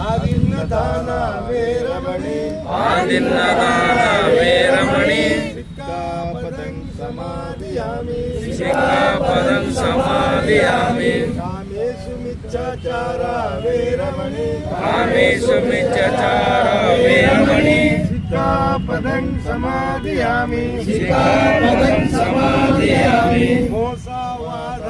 ಆದಿನ್ನದಾನ ವೇರಮಣಿ ಸಿಕ್ಕಾಪದಂ ಸಮಾಧಿಯಾಮಿ ಕಾಮೇಶು ಮಿಚ್ಛಾಚಾರ ವೇರಮಣಿ ಸಿಕ್ಕಾಪದಂ ಸಮಾಧಿಯಾಮಿ ಮೋಸವಾದ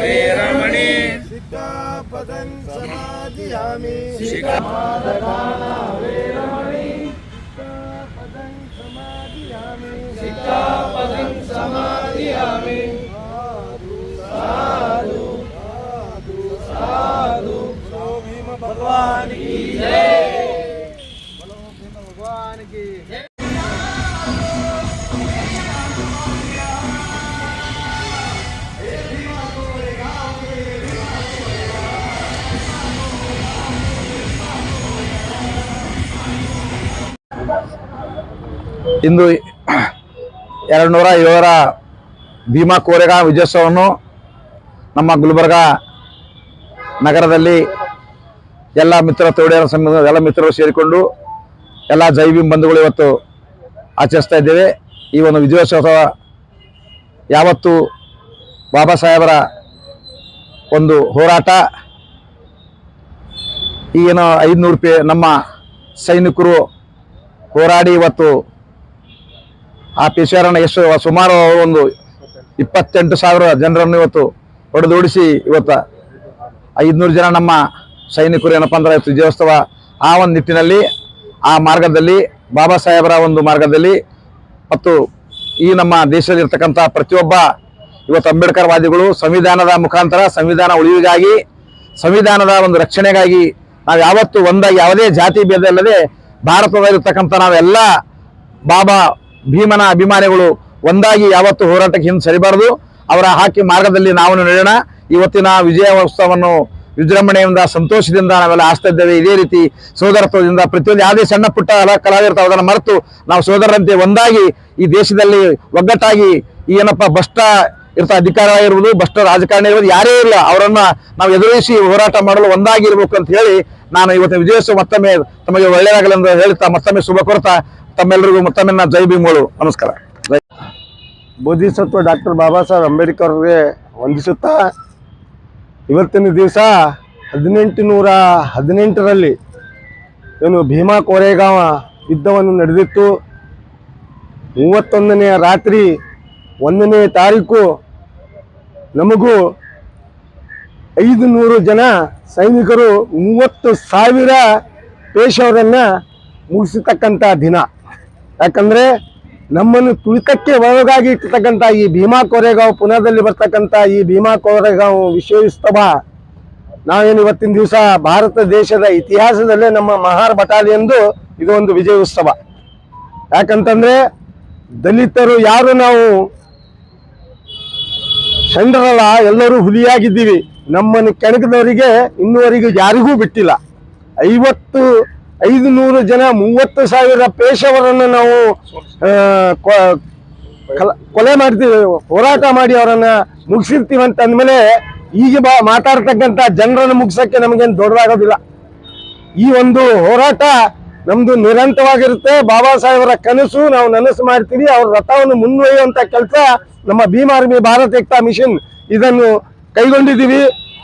ವೇರಮಣಿ ಸಿಕ್ಕಾಪದಂ ಸಮಾಧಿಯಾಮಿ साधु बोलो भीम भगवान की जय। बोलो भीम भगवान की जय। ಇಂದು 207ರ ಭೀಮಾ ಕೋರೆಗಾಂವ್ ವಿಜಯೋತ್ಸವವನ್ನು ನಮ್ಮ ಗುಲ್ಬರ್ಗ ನಗರದಲ್ಲಿ ಎಲ್ಲ ಮಿತ್ರ ತೋಡಿಯರ ಸಂಘದ ಎಲ್ಲ ಮಿತ್ರರು ಸೇರಿಕೊಂಡು ಎಲ್ಲ ಜೈ ಭೀಮ್ ಬಂಧುಗಳು ಇವತ್ತು ಆಚರಿಸ್ತಾ ಇದ್ದೇವೆ। ಈ ಒಂದು ವಿಜಯೋತ್ಸವ ಯಾವತ್ತು ಬಾಬಾ ಸಾಹೇಬರ ಒಂದು ಹೋರಾಟ ಏನು 500 ರೂಪಾಯಿ ನಮ್ಮ ಸೈನಿಕರು ಹೋರಾಡಿ ಇವತ್ತು ಆ ಪೇಶ್ವರನ್ನ ಎಷ್ಟು ಸುಮಾರು ಒಂದು 28,000 ಜನರನ್ನು ಇವತ್ತು ಹೊಡೆದೋಡಿಸಿ ಇವತ್ತು 500 ಜನ ನಮ್ಮ ಸೈನಿಕರು ಏನಪ್ಪ ಅಂದ್ರೆ ವಿಜಯೋತ್ಸವ ಆ ಒಂದು ನಿಟ್ಟಿನಲ್ಲಿ ಆ ಮಾರ್ಗದಲ್ಲಿ ಬಾಬಾ ಸಾಹೇಬರ ಒಂದು ಮಾರ್ಗದಲ್ಲಿ ಮತ್ತು ಈ ನಮ್ಮ ದೇಶದಲ್ಲಿರ್ತಕ್ಕಂಥ ಪ್ರತಿಯೊಬ್ಬ ಇವತ್ತು ಅಂಬೇಡ್ಕರ್ ವಾದಿಗಳು ಸಂವಿಧಾನದ ಮುಖಾಂತರ ಸಂವಿಧಾನ ಉಳಿವಿಗಾಗಿ ಸಂವಿಧಾನದ ಒಂದು ರಕ್ಷಣೆಗಾಗಿ ನಾವು ಯಾವತ್ತು ಒಂದಾಗಿ ಯಾವುದೇ ಜಾತಿ ಭೇದ ಇಲ್ಲದೆ ಭಾರತದಲ್ಲಿರ್ತಕ್ಕಂಥ ನಾವೆಲ್ಲ ಬಾಬಾ ಭೀಮನ ಅಭಿಮಾನಿಗಳು ಒಂದಾಗಿ ಯಾವತ್ತು ಹೋರಾಟಕ್ಕೆ ಹಿಂದೆ ಸರಿಬಾರದು। ಅವರ ಹಾಕಿ ಮಾರ್ಗದಲ್ಲಿ ನಾವು ನಡೆಯೋಣ। ಇವತ್ತಿನ ವಿಜಯೋತ್ಸವವನ್ನು ವಿಜೃಂಭಣೆಯಿಂದ ಸಂತೋಷದಿಂದ ನಾವೆಲ್ಲ ಆಸ್ತಾ ಇದ್ದೇವೆ। ಇದೇ ರೀತಿ ಸೋದರತ್ವದಿಂದ ಪ್ರತಿಯೊಂದು ಯಾವುದೇ ಸಣ್ಣ ಪುಟ್ಟ ಕಲಾವಿರ್ತಾವೆ ಅದನ್ನು ಮರೆತು ನಾವು ಸೋದರರಂತೆ ಒಂದಾಗಿ ಈ ದೇಶದಲ್ಲಿ ಒಗ್ಗಟ್ಟಾಗಿ ಏನಪ್ಪ ಭ್ರಷ್ಟ ಇರ್ತ ಅಧಿಕಾರ ಇರುವುದು ಭ್ರಷ್ಟ ರಾಜಕಾರಣ ಇರುವುದು ಯಾರೇ ಇಲ್ಲ ಅವರನ್ನ ನಾವು ಎದುರಿಸಿ ಹೋರಾಟ ಮಾಡಲು ಒಂದಾಗಿ ಇರಬೇಕು ಅಂತ ಹೇಳಿ ನಾನು ಇವತ್ತಿನ ವಿಜಯೋತ್ಸವ ಮತ್ತೊಮ್ಮೆ ತಮಗೆ ಒಳ್ಳೆಯದಾಗಲೆಂದು ಹೇಳ್ತಾ ಮತ್ತೊಮ್ಮೆ ಶುಭ ಕೋರ್ತಾ ತಮ್ಮೆಲ್ಲರಿಗೂ ಮತ್ತೊಮ್ಮೆ ಜೈ ಭೀಮಗಳು ನಮಸ್ಕಾರ। ಬೋಧಿಸತ್ವ ಡಾಕ್ಟರ್ ಬಾಬಾ ಸಾಹೇಬ್ ಅಂಬೇಡ್ಕರ್ ಅವರಿಗೆ ವಂದಿಸುತ್ತಾ ಇವತ್ತಿನ ದಿವಸ 1818ರಲ್ಲಿ ಏನು ಭೀಮಾ ಕೋರೆಗಾಂವ ಯುದ್ಧವನ್ನು ನಡೆದಿತ್ತು। 31ನೇ ರಾತ್ರಿ 1ನೇ ತಾರೀಕು ನಮಗೂ 500 ಜನ ಸೈನಿಕರು 30,000 ಪೇಶವರನ್ನು ಮುಗಿಸತಕ್ಕಂಥ ದಿನ। ಯಾಕಂದರೆ ನಮ್ಮನ್ನು ತುಳಿತಕ್ಕೆ ಒಳಗಾಗಿ ಇರ್ತಕ್ಕಂಥ ಈ ಭೀಮಾ ಕೋರೆಗಾಂವ್ ಪುನಃದಲ್ಲಿ ಬರ್ತಕ್ಕಂಥ ಈ ಭೀಮಾ ಕೋರೆಗಾಂವ್ ವಿಶ್ವೋತ್ಸವ ನಾವೇನು ಇವತ್ತಿನ ದಿವಸ ಭಾರತ ದೇಶದ ಇತಿಹಾಸದಲ್ಲೇ ನಮ್ಮ ಮಹಾರ್ ಬಟಾಲಿಯನ್ದು ಇದು ಒಂದು ವಿಜಯೋತ್ಸವ। ಯಾಕಂತಂದರೆ ದಲಿತರು ಯಾರು ನಾವು ಷಂಡರಲ್ಲ ಎಲ್ಲರೂ ಹುಲಿಯಾಗಿದ್ದೀವಿ। ನಮ್ಮನ್ನು ಕೆಣಕದವರಿಗೆ ಇನ್ನುವರೆಗೂ ಯಾರಿಗೂ ಬಿಟ್ಟಿಲ್ಲ। 500 ಜನ 30,000 ಪೇಶವರನ್ನು ನಾವು ಕೊಲೆ ಮಾಡ್ತೀವಿ, ಹೋರಾಟ ಮಾಡಿ ಅವರನ್ನು ಮುಗಿಸಿರ್ತೀವಿ ಅಂತ ಅಂದಮೇಲೆ ಈಗ ಮಾತಾಡ್ತಕ್ಕಂಥ ಜನರನ್ನು ಮುಗಿಸೋಕ್ಕೆ ನಮಗೇನು ದೊಡ್ಡದಾಗೋದಿಲ್ಲ। ಈ ಒಂದು ಹೋರಾಟ ನಮ್ಮದು ನಿರಂತರವಾಗಿರುತ್ತೆ। ಬಾಬಾ ಸಾಹೇಬರ ಕನಸು ನಾವು ನನಸು ಮಾಡ್ತೀವಿ। ಅವ್ರ ರಥವನ್ನು ಮುನ್ನೊಯ್ಯುವಂಥ ಕೆಲಸ ನಮ್ಮ ಭೀಮ್ ಆರ್ಮಿ ಭಾರತ್ ಏಕ್ತಾ ಮಿಷನ್ ಇದನ್ನು ಕೈಗೊಂಡಿದ್ದೀವಿ।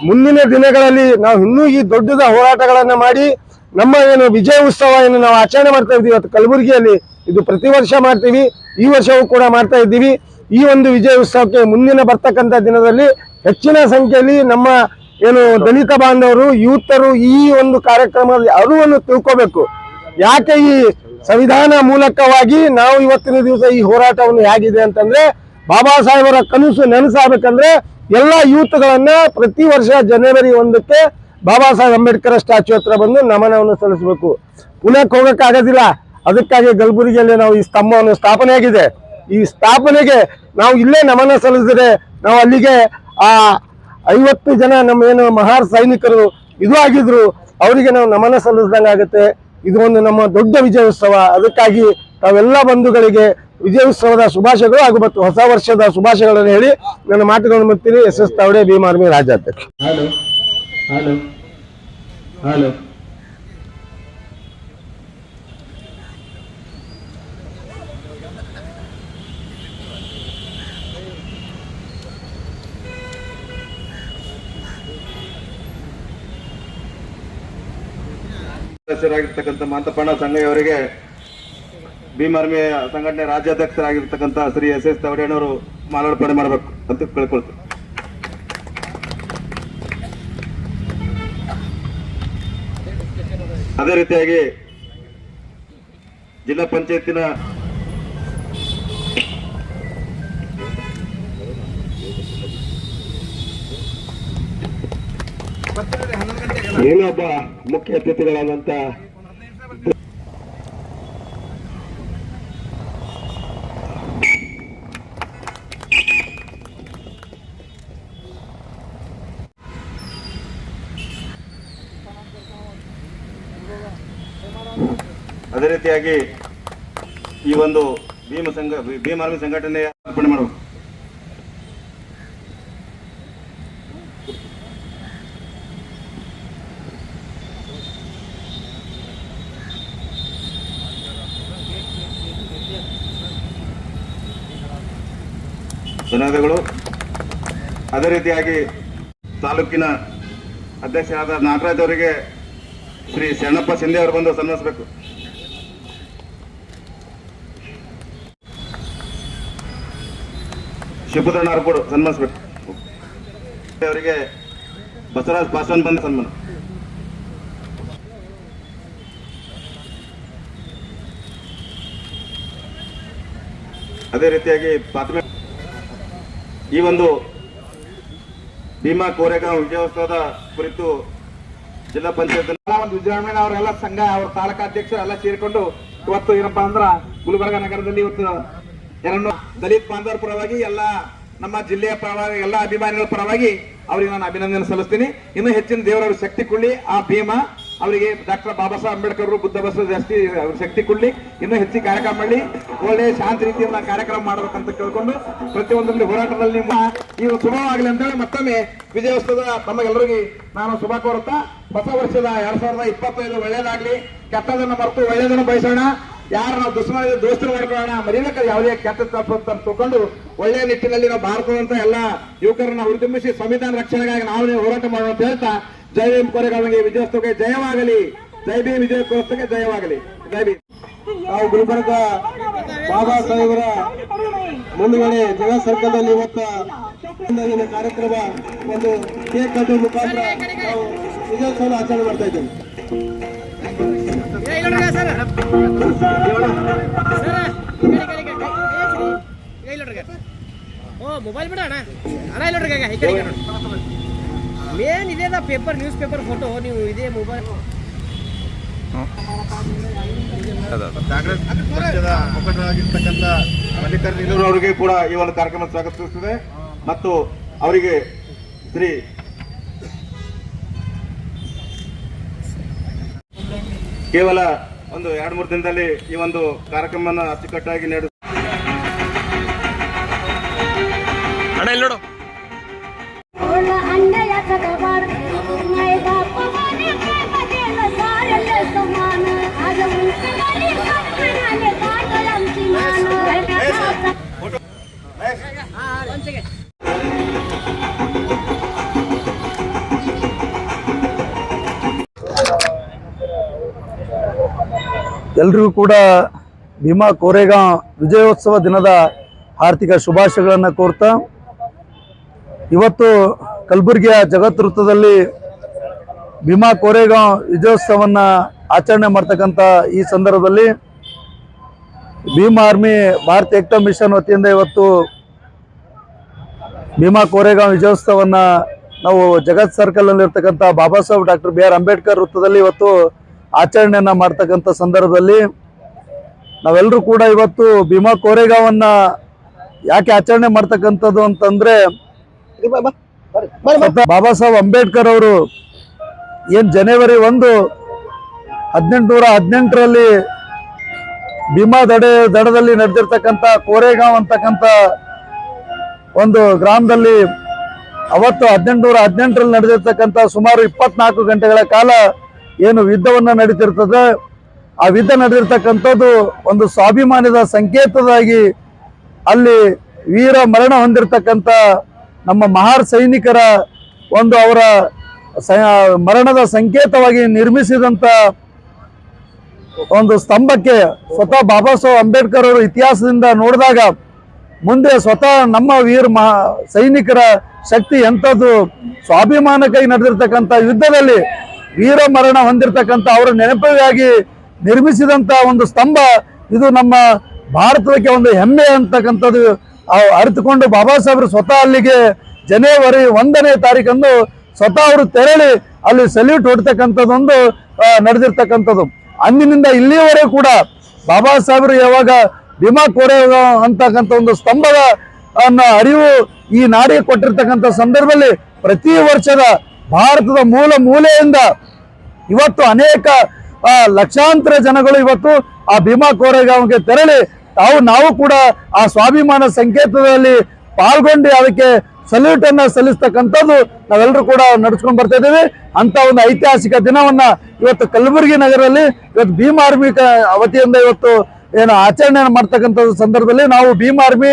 ಮುಂದಿನ ದಿನಗಳಲ್ಲಿ ನಾವು ಇನ್ನೂ ಈ ದೊಡ್ಡದ ಹೋರಾಟಗಳನ್ನು ಮಾಡಿ ನಮ್ಮ ಏನು ವಿಜಯ ಉತ್ಸವ ಏನು ನಾವು ಆಚರಣೆ ಮಾಡ್ತಾ ಇದ್ದೀವಿ ಇವತ್ತು ಕಲಬುರಗಿಯಲ್ಲಿ, ಇದು ಪ್ರತಿ ವರ್ಷ ಮಾಡ್ತೀವಿ, ಈ ವರ್ಷವೂ ಕೂಡ ಮಾಡ್ತಾ ಇದ್ದೀವಿ। ಈ ಒಂದು ವಿಜಯ ಉತ್ಸವಕ್ಕೆ ಮುಂದಿನ ಬರ್ತಕ್ಕಂಥ ದಿನದಲ್ಲಿ ಹೆಚ್ಚಿನ ಸಂಖ್ಯೆಯಲ್ಲಿ ನಮ್ಮ ಏನು ದಲಿತ ಬಾಂಧವರು ಯೂತರು ಈ ಒಂದು ಕಾರ್ಯಕ್ರಮದಲ್ಲಿ ಅರಿವನ್ನು ತಿಳ್ಕೋಬೇಕು। ಯಾಕೆ ಈ ಸಂವಿಧಾನ ಮೂಲಕವಾಗಿ ನಾವು ಇವತ್ತಿನ ದಿವಸ ಈ ಹೋರಾಟವನ್ನು ಹೇಗಿದೆ ಅಂತಂದ್ರೆ ಬಾಬಾ ಸಾಹೇಬರ ಕನಸು ನೆನಸಾಗಬೇಕಂದ್ರೆ ಎಲ್ಲ ಯೂತ್ಗಳನ್ನ ಪ್ರತಿ ವರ್ಷ ಜನವರಿ 1ಕ್ಕೆ ಬಾಬಾ ಸಾಹೇಬ್ ಅಂಬೇಡ್ಕರ್ ಸ್ಟ್ಯಾಚ್ಯೂ ಹತ್ರ ಬಂದು ನಮನವನ್ನು ಸಲ್ಲಿಸಬೇಕು। ಪುಣೆಗೆ ಹೋಗೋಕ್ಕಾಗೋದಿಲ್ಲ, ಅದಕ್ಕಾಗಿ ಕಲಬುರಗಿಯಲ್ಲಿ ನಾವು ಈ ಸ್ತಂಭವನ್ನು ಸ್ಥಾಪನೆ ಆಗಿದೆ। ಈ ಸ್ಥಾಪನೆಗೆ ನಾವು ಇಲ್ಲೇ ನಮನ ಸಲ್ಲಿಸಿದ್ರೆ ನಾವು ಅಲ್ಲಿಗೆ ಆ 50 ಜನ ನಮ್ಮ ಏನು ಮಹಾರ್ ಸೈನಿಕರು ಇದು ಆಗಿದ್ರು ಅವರಿಗೆ ನಾವು ನಮನ ಸಲ್ಲಿಸಿದಂಗೆ ಆಗುತ್ತೆ। ಇದು ಒಂದು ನಮ್ಮ ದೊಡ್ಡ ವಿಜಯೋತ್ಸವ। ಅದಕ್ಕಾಗಿ ತಾವೆಲ್ಲ ಬಂಧುಗಳಿಗೆ ವಿಜಯೋತ್ಸವದ ಶುಭಾಶಯಗಳು ಹಾಗೂ ಮತ್ತು ಹೊಸ ವರ್ಷದ ಶುಭಾಶಯಗಳನ್ನು ಹೇಳಿ ನನ್ನ ಮಾತುಗಳನ್ನು ಮುಗ್ತೀನಿ. SS ತಾವಡೆ ಭೀಮ್ ಆರ್ಮಿ ರಾಜ್ಯಾಧ್ಯಕ್ಷ. ಹಲೋ ಹಲೋ ಹಲೋ ಸದಸ್ಯರಾಗಿರ್ತಕ್ಕಂಥ ಮಾಂತಪ್ಪಣ್ಣ ಸಂಗಯ್ಯವರಿಗೆ ಭೀಮ್ ಆರ್ಮಿ ಸಂಘಟನೆ ರಾಜ್ಯಾಧ್ಯಕ್ಷರಾಗಿರ್ತಕ್ಕಂಥ ಶ್ರೀ SS ತಾವಡೆಯವರು ಮಾಲಾರ್ಪಣೆ ಮಾಡಬೇಕು ಅಂತ ಕೇಳ್ಕೊಳ್ತೀವಿ. ಅದೇ ರೀತಿಯಾಗಿ ಜಿಲ್ಲಾ ಪಂಚಾಯತಿನ ಇನ್ನೊಬ್ಬ ಮುಖ್ಯ ಅತಿಥಿಗಳಾದಂತ ಅದೇ ರೀತಿಯಾಗಿ ಈ ಒಂದು ಭೀಮ್ ಆರ್ಮಿ ಸಂಘಟನೆಯ ಅರ್ಪಣೆ ಮಾಡಬೇಕು. ಧನ್ಯವಾದಗಳು. ಅದೇ ರೀತಿಯಾಗಿ ತಾಲೂಕಿನ ಅಧ್ಯಕ್ಷರಾದ ನಾಗರಾಜ್ ಅವರಿಗೆ ಶ್ರೀ ಶರಣಪ್ಪ ಶಿಂದೆ ಅವರು ಬಂದು ಸನ್ಮಾನಿಸಬೇಕು. ಶಿವಪುತ್ರಣ್ಣ ಅವರು ಕೂಡ ಸನ್ಮಾನಿಸಬೇಕು. ಅವರಿಗೆ ಬಸವರಾಜ್ ಪಾಸ್ವಾನ್ ಬಂದು ಸನ್ಮಾನ. ಅದೇ ರೀತಿಯಾಗಿ ಪ್ರಾಥಮಿಕ ಈ ಒಂದು ಭೀಮಾ ಕೋರೆಗಾಂವ್ ವಿಜಯೋತ್ಸವದ ಕುರಿತು ಜಿಲ್ಲಾ ಪಂಚಾಯತ್ ಒಂದು ವಿಜಯರಾಮಣ್ಣ ಅವರೆಲ್ಲ ಸಂಘ ಅವ್ರ ತಾಲೂಕಾಧ್ಯಕ್ಷರು ಎಲ್ಲ ಸೇರಿಕೊಂಡು ಇವತ್ತು ಏನಪ್ಪಾ ಅಂದ್ರ ಗುಲ್ಬರ್ಗ ನಗರದಲ್ಲಿ ಇವತ್ತು ಎರಡನ್ನು ದಲಿತ್ ಬಾಂಧವರ ಪರವಾಗಿ ಎಲ್ಲ ನಮ್ಮ ಜಿಲ್ಲೆಯ ಪರವಾಗಿ ಎಲ್ಲ ಅಭಿಮಾನಿಗಳ ಪರವಾಗಿ ಅವರಿಗೆ ನಾನು ಅಭಿನಂದನೆ ಸಲ್ಲಿಸ್ತೀನಿ. ಇನ್ನೂ ಹೆಚ್ಚಿನ ದೇವರವ್ರ ಶಕ್ತಿ ಕೊಡ್ಲಿ. ಆ ಭೀಮಾ ಅವರಿಗೆ ಡಾಕ್ಟರ್ ಬಾಬಾ ಸಾಹೇಬ್ ಅಂಬೇಡ್ಕರ್ ಬುದ್ಧ ಬಸವ ಜಾಸ್ತಿ ಅವ್ರ ಶಕ್ತಿ ಕೊಡ್ಲಿ. ಇನ್ನೂ ಹೆಚ್ಚಿನ ಕಾರ್ಯಕ್ರಮ ಮಾಡಲಿ. ಒಳ್ಳೆ ಶಾಂತ ರೀತಿಯಿಂದ ಕಾರ್ಯಕ್ರಮ ಮಾಡಬೇಕಂತ ಕೇಳ್ಕೊಂಡು ಪ್ರತಿಯೊಂದರಲ್ಲಿ ಹೋರಾಟದಲ್ಲಿ ನಿಮ್ಮ ಈ ಶುಭವಾಗಲಿ ಅಂತೇಳಿ ಮತ್ತೊಮ್ಮೆ ವಿಜಯೋತ್ಸವದ ತಮಗೆಲ್ಲರಿಗೂ ನಾನು ಶುಭ ಕೋರುತ್ತಾ ಹೊಸ ವರ್ಷದ 2025 ಒಳ್ಳೇದಾಗ್ಲಿ. ಕೆಟ್ಟದನ್ನ ಮರೆತು ಒಳ್ಳೇದನ್ನು ಬಯಸೋಣ. ಯಾರು ನಾವು ದೋಸ್ತರು ಮಾಡ್ಕೊಳ್ಳೋಣ, ಮರಿಬೇಕಾದ್ರೆ ಯಾವುದೇ ಕೆಟ್ಟ ತಪ್ಪು ತಿಳ್ಕೊಂಡು ಒಳ್ಳೆಯ ನಿಟ್ಟಿನಲ್ಲಿ ನಾವು ಭಾರತದಂತ ಎಲ್ಲ ಯುವಕರನ್ನ ಹುರಿದುಂಬಿಸಿ ಸಂವಿಧಾನ ರಕ್ಷಣೆಗಾಗಿ ನಾವು ಹೋರಾಟ ಮಾಡೋಣ ಅಂತ ಹೇಳ್ತಾ ಜೈ ಭೀಮ್ ಕೋರೆಗಾಂವ್ಗೆ ವಿಜಯೋತ್ಸವಕ್ಕೆ ಜಯವಾಗಲಿ. ಜೈ ಭೀಮ್ ವಿಜಯೋತ್ಸವಕ್ಕೆ ಜಯವಾಗಲಿ. ಜೈ ಭೀಮ್. ನಾವು ಗುಲ್ಬರ್ಗ ಬಾಬಾ ಸಾಹೇಬರ ಮುಂದುಗಡೆ ಜಗ ಸರ್ಕಲ್ ಅಲ್ಲಿ ಇವತ್ತು ಕಾರ್ಯಕ್ರಮ ಒಂದು ಕೇಕ್ ಕಟ್ಟುವ ಮುಖಾಂತರ ನಾವು ವಿಜಯೋತ್ಸವ ಆಚರಣೆ ಮಾಡ್ತಾ ಇದ್ದೇವೆ. ಮೊಬೈಲ್ ಬಿಡ ಅಣ್ಣ ಅಣ್ಣ ಇಲ್ಲ ಮೇನ್ ಇದೇದ ಪೇಪರ್ ನ್ಯೂಸ್ ಪೇಪರ್ ಫೋಟೋ ನೀವು ಇದೇ ಮೊಬೈಲ್ ಕಾಂಗ್ರೆಸ್ ಪಕ್ಷದ ಮುಖಂಡರಾಗಿರ್ತಕ್ಕಂಥ ಮಲ್ಲಿಕಾರ್ಜುನ ನೆಲ್ಲೂರು ಅವರಿಗೆ ಕೂಡ ಈ ಒಂದು ಕಾರ್ಯಕ್ರಮ ಸ್ವಾಗತಿಸುತ್ತದೆ ಮತ್ತು ಅವರಿಗೆ ಶ್ರೀ ಕೇವಲ ಒಂದು 2-3 ದಿನದಲ್ಲಿ ಈ ಒಂದು ಕಾರ್ಯಕ್ರಮವನ್ನು ಅಚ್ಚುಕಟ್ಟಾಗಿ ನಡೆಸ ಎಲ್ರಿಗೂ ಕೂಡ ಭೀಮಾ ಕೋರೆಗಾಂವ್ ವಿಜಯೋತ್ಸವ ದಿನದ ಆರ್ಥಿಕ ಶುಭಾಶಯಗಳನ್ನು ಕೋರ್ತಾ ಇವತ್ತು ಕಲಬುರಗಿಯ ಜಗತ್ ವೃತ್ತದಲ್ಲಿ ಭೀಮಾ ಕೋರೆಗಾಂವ್ ವಿಜಯೋತ್ಸವವನ್ನು ಆಚರಣೆ ಮಾಡ್ತಕ್ಕಂಥ ಈ ಸಂದರ್ಭದಲ್ಲಿ ಭೀಮ್ ಆರ್ಮಿ ಭಾರತ್ ಏಕ್ತಾ ಮಿಷನ್ ವತಿಯಿಂದ ಇವತ್ತು ಭೀಮಾ ಕೋರೆಗಾಂವ್ ವಿಜಯೋತ್ಸವವನ್ನು ನಾವು ಜಗತ್ ಸರ್ಕಲ್ನಲ್ಲಿರ್ತಕ್ಕಂಥ ಬಾಬಾ ಸಾಹೇಬ್ ಡಾಕ್ಟರ್ BR ಅಂಬೇಡ್ಕರ್ ವೃತ್ತದಲ್ಲಿ ಇವತ್ತು ಆಚರಣೆಯನ್ನು ಮಾಡ್ತಕ್ಕಂಥ ಸಂದರ್ಭದಲ್ಲಿ ನಾವೆಲ್ಲರೂ ಕೂಡ ಇವತ್ತು ಭೀಮಾ ಕೋರೆಗಾಂವನ್ನ ಯಾಕೆ ಆಚರಣೆ ಮಾಡ್ತಕ್ಕಂಥದ್ದು ಅಂತಂದ್ರೆ ಬಾಬಾ ಸಾಹೇಬ್ ಅಂಬೇಡ್ಕರ್ ಅವರು ಏನು ಜನವರಿ 1, 1818ರಲ್ಲಿ ಭೀಮಾ ದಡದಲ್ಲಿ ನಡೆದಿರ್ತಕ್ಕಂಥ ಕೋರೆಗಾಂವ್ ಅಂತಕ್ಕಂಥ ಒಂದು ಗ್ರಾಮದಲ್ಲಿ ಅವತ್ತು 1818ರಲ್ಲಿ ನಡೆದಿರ್ತಕ್ಕಂಥ ಸುಮಾರು 24 ಗಂಟೆಗಳ ಕಾಲ ಏನು ಯುದ್ಧವನ್ನ ನಡೀತಿರ್ತದೆ, ಆ ಯುದ್ಧ ನಡೆದಿರ್ತಕ್ಕಂಥದ್ದು ಒಂದು ಸ್ವಾಭಿಮಾನದ ಸಂಕೇತವಾಗಿ ಅಲ್ಲಿ ವೀರ ಮರಣ ಹೊಂದಿರತಕ್ಕಂಥ ನಮ್ಮ ಮಹಾರ್ ಸೈನಿಕರ ಒಂದು ಅವರ ಮರಣದ ಸಂಕೇತವಾಗಿ ನಿರ್ಮಿಸಿದಂಥ ಒಂದು ಸ್ತಂಭಕ್ಕೆ ಸ್ವತಃ ಬಾಬಾ ಸಾಹೇಬ್ ಅಂಬೇಡ್ಕರ್ ಅವರು ಇತಿಹಾಸದಿಂದ ನೋಡಿದಾಗ ಮುಂದೆ ಸ್ವತಃ ನಮ್ಮ ಸೈನಿಕರ ಶಕ್ತಿ ಎಂಥದ್ದು, ಸ್ವಾಭಿಮಾನಕ್ಕಾಗಿ ನಡೆದಿರ್ತಕ್ಕಂಥ ಯುದ್ಧದಲ್ಲಿ ವೀರ ಮರಣ ಹೊಂದಿರತಕ್ಕಂಥ ಅವರ ನೆನಪಿಗಾಗಿ ನಿರ್ಮಿಸಿದಂಥ ಒಂದು ಸ್ತಂಭ ಇದು ನಮ್ಮ ಭಾರತಕ್ಕೆ ಒಂದು ಹೆಮ್ಮೆ ಅಂತಕ್ಕಂಥದ್ದು ಅರಿತುಕೊಂಡು ಬಾಬಾ ಸಾಹೇಬರು ಸ್ವತಃ ಅಲ್ಲಿಗೆ ಜನವರಿ 1ನೇ ತಾರೀಕಂದು ಸ್ವತಃ ಅವರು ತೆರಳಿ ಅಲ್ಲಿ ಸಲ್ಯೂಟ್ ಹೊಡ್ತಕ್ಕಂಥದ್ದೊಂದು ನಡೆದಿರ್ತಕ್ಕಂಥದ್ದು. ಅಂದಿನಿಂದ ಇಲ್ಲಿಯವರೆಗೂ ಕೂಡ ಬಾಬಾ ಸಾಹೇಬರು ಯಾವಾಗ ಭೀಮಾ ಕೋರೆಗಾಂವ್ ಅಂತಕ್ಕಂಥ ಒಂದು ಸ್ತಂಭದ ಅರಿವು ಈ ನಾಡಿಗೆ ಕೊಟ್ಟಿರ್ತಕ್ಕಂಥ ಸಂದರ್ಭದಲ್ಲಿ ಪ್ರತಿ ವರ್ಷದ ಭಾರತದ ಮೂಲೆಯಿಂದ ಇವತ್ತು ಅನೇಕ ಲಕ್ಷಾಂತರ ಜನಗಳು ಇವತ್ತು ಆ ಭೀಮಾ ಕೋರೆಗಾಂವ್ಗೆ ತೆರಳಿ ನಾವು ಕೂಡ ಆ ಸ್ವಾಭಿಮಾನ ಸಂಕೇತದಲ್ಲಿ ಪಾಲ್ಗೊಂಡು ಅದಕ್ಕೆ ಸಲ್ಯೂಟ್ ಅನ್ನ ಸಲ್ಲಿಸ್ತಕ್ಕಂಥದ್ದು ನಾವೆಲ್ಲರೂ ಕೂಡ ನಡ್ಸ್ಕೊಂಡು ಬರ್ತಾ ಇದ್ದೀವಿ. ಅಂತ ಒಂದು ಐತಿಹಾಸಿಕ ದಿನವನ್ನ ಇವತ್ತು ಕಲಬುರಗಿ ನಗರದಲ್ಲಿ ಇವತ್ತು ಭೀಮ್ ಆರ್ಮಿ ವತಿಯಿಂದ ಇವತ್ತು ಏನು ಆಚರಣೆ ಮಾಡ್ತಕ್ಕಂಥ ಸಂದರ್ಭದಲ್ಲಿ ನಾವು ಭೀಮ್ ಆರ್ಮಿ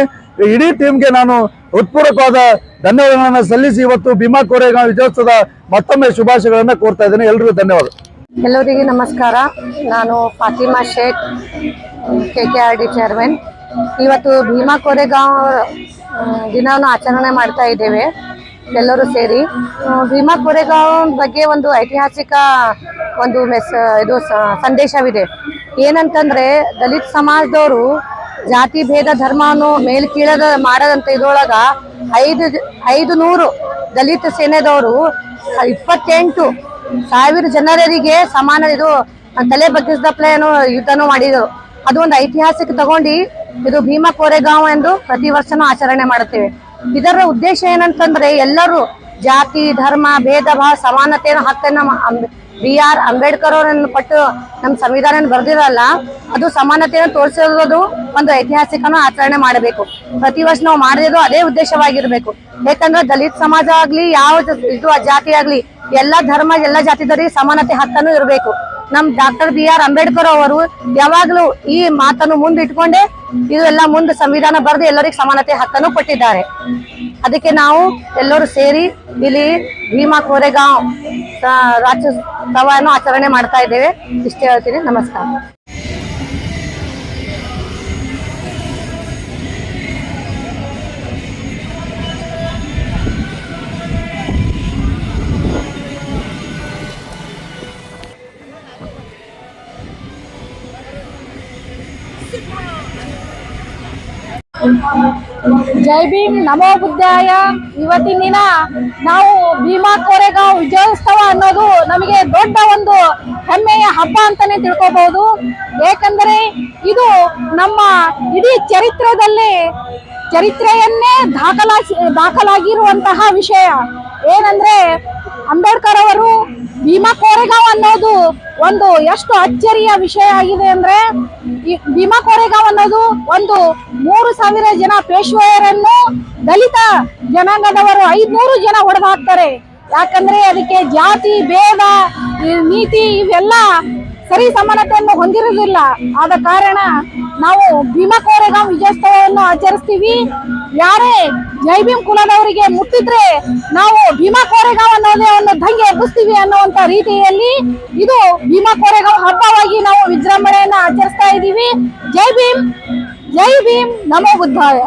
ಇಡೀ ಟೀಮ್ಗೆ ನಾನು ಹೃತ್ಪೂರ್ವಕವಾದ ಧನ್ಯವಾದಗಳನ್ನು ಸಲ್ಲಿಸಿ ಇವತ್ತು ಭೀಮಾ ಕೋರೆಗಾಂವ್ ವಿಜಯೋತ್ಸವದ ಮತ್ತೊಮ್ಮೆ ಶುಭಾಶಯಗಳನ್ನು ಕೋರ್ತಾ ಇದ್ದೇನೆ. ಎಲ್ರಿಗೂ ಧನ್ಯವಾದ. ಎಲ್ಲರಿಗೆ ನಮಸ್ಕಾರ. ನಾನು ಫಾತಿಮಾ ಶೇಖ್, KKRD ಚೇರ್ಮನ್. ಇವತ್ತು ಭೀಮಾ ಕೋರೆಗಾಂವ್ ದಿನವನ್ನು ಆಚರಣೆ ಮಾಡ್ತಾ ಇದ್ದೇವೆ ಎಲ್ಲರೂ ಸೇರಿ. ಭೀಮಾ ಕೋರೆಗಾಂವ್ ಬಗ್ಗೆ ಒಂದು ಐತಿಹಾಸಿಕ ಒಂದು ಸಂದೇಶವಿದೆ. ಏನಂತಂದ್ರೆ ದಲಿತ ಸಮಾಜದವರು ಜಾತಿ ಭೇದ ಧರ್ಮವನ್ನು ಮೇಲ್ಕೀಳದ ಮಾಡದಂತ ಇದ್ರೊಳಗ 500 ದಲಿತ ಸೇನೆದವರು 28,000 ಜನರಿಗೆ ಸಮಾನ ಇದು ತಲೆ ಬಗ್ಗಿಸಿದಪ್ಲೆ ಏನೋ ಯುದ್ಧನೂ ಮಾಡಿದರು. ಅದು ಒಂದು ಐತಿಹಾಸಿಕ ತಗೊಂಡು ಇದು ಭೀಮಾ ಕೋರೆಗಾಂವ್ ಎಂದು ಪ್ರತಿ ವರ್ಷನೂ ಆಚರಣೆ ಮಾಡುತ್ತೇವೆ. ಇದರ ಉದ್ದೇಶ ಏನಂತಂದ್ರೆ ಎಲ್ಲರೂ ಜಾತಿ ಧರ್ಮ ಭೇದ ಭಾವ ಸಮಾನತೆಯನ್ನು ಹಕ್ಕನ್ನು BR ಅಂಬೇಡ್ಕರ್ ಅವರನ್ನು ಪಟ್ಟು ನಮ್ಮ ಸಂವಿಧಾನ ಬರೆದಿರಲ್ಲ, ಅದು ಸಮಾನತೆಯನ್ನು ತೋರಿಸಿರೋದು ಒಂದು ಐತಿಹಾಸಿಕನ ಆಚರಣೆ ಮಾಡಬೇಕು. ಪ್ರತಿ ವರ್ಷ ನಾವು ಮಾಡಿರೋದು ಅದೇ ಉದ್ದೇಶವಾಗಿರ್ಬೇಕು. ಯಾಕಂದ್ರೆ ದಲಿತ ಸಮಾಜ ಆಗ್ಲಿ ಯಾವ ಇದು ಜಾತಿ ಆಗ್ಲಿ ಎಲ್ಲ ಧರ್ಮ ಎಲ್ಲ ಜಾತಿದವರಿಗೆ ಸಮಾನತೆ ಹಕ್ಕನ್ನು ಇರಬೇಕು. ನಮ್ ಡಾಕ್ಟರ್ BR ಅಂಬೇಡ್ಕರ್ ಅವರು ಯಾವಾಗ್ಲೂ ಈ ಮಾತನ್ನು ಮುಂದಿಟ್ಕೊಂಡೆ ಇದೆಲ್ಲ ಮುಂದೆ ಸಂವಿಧಾನ ಬರೆದು ಎಲ್ಲರಿಗೂ ಸಮಾನತೆ ಹಕ್ಕನ್ನು ಕೊಟ್ಟಿದ್ದಾರೆ. ಅದಕ್ಕೆ ನಾವು ಎಲ್ಲರೂ ಸೇರಿ ಇಲ್ಲಿ ಭೀಮಾ ಕೋರೆಗಾಂವ್ ರಾಜ್ಯೋತ್ಸವವನ್ನು ಆಚರಣೆ ಮಾಡ್ತಾ ಇದ್ದೇವೆ. ಇಷ್ಟೇ ಹೇಳ್ತೀನಿ. ನಮಸ್ಕಾರ. ಜೈ ಭೀಮ್, ನಮೋ ಬುದ್ಧಾಯ. ಇವತ್ತಿನ ದಿನ ನಾವು ಭೀಮಾ ಕೋರೆಗಾಂವ್ ವಿಜಯೋತ್ಸವ ಅನ್ನೋದು ನಮಗೆ ದೊಡ್ಡ ಒಂದು ಹೆಮ್ಮೆಯ ಹಬ್ಬ ಅಂತಾನೆ ತಿಳ್ಕೋಬಹುದು. ಏಕೆಂದರೆ ಇದು ನಮ್ಮ ಇಡೀ ಚರಿತ್ರೆಯನ್ನೇ ದಾಖಲಾಗಿರುವಂತಹ ವಿಷಯ. ಏನಂದ್ರೆ ಅಂಬೇಡ್ಕರ್ ಅವರು ಭೀಮಾ ಕೋರೆಗಾಂವ್ ಅನ್ನೋದು ಒಂದು ಎಷ್ಟು ಅಚ್ಚರಿಯ ವಿಷಯ ಆಗಿದೆ ಅಂದ್ರೆ, ಈ ಭೀಮಾ ಕೋರೆಗಾಂವ್ ಅನ್ನೋದು ಒಂದು 3,000 ಜನ ಪೇಶ್ವೆಯರನ್ನು ದಲಿತ ಜನಾಂಗದವರು 500 ಜನ ಹೊಡೆದು ಹಾಕ್ತಾರೆ. ಯಾಕಂದ್ರೆ ಅದಕ್ಕೆ ಜಾತಿ ಭೇದ ನೀತಿ ಇವೆಲ್ಲ ಸರಿ ಸಮಾನತೆಯನ್ನು ಹೊಂದಿರುವುದಿಲ್ಲ. ಆದ ಕಾರಣ ನಾವು ಭೀಮಾ ಕೋರೆಗಾಂವ್ ವಿಜಯೋತ್ಸವವನ್ನು ಆಚರಿಸ್ತೀವಿ. ಯಾರೇ ಜೈ ಭೀಮ್ ಕುಲದವರಿಗೆ ಮುಟ್ಟಿದ್ರೆ ನಾವು ಭೀಮಾ ಕೋರೆಗಾಂವ್ ಅನ್ನೋದೇ ಒಂದು ದಂಗೆ ಎಬ್ಬಿಸ್ತೀವಿ ಅನ್ನುವಂತ ರೀತಿಯಲ್ಲಿ ಇದು ಭೀಮಾ ಕೋರೆಗಾಂವ್ ಹಬ್ಬವಾಗಿ ನಾವು ವಿಜೃಂಭಣೆಯನ್ನ ಆಚರಿಸ್ತಾ ಇದ್ದೀವಿ. ಜೈ ಭೀಮ್, ಜೈ ಭೀಮ್, ನಮೋ ಬುದ್ಧಾಯ.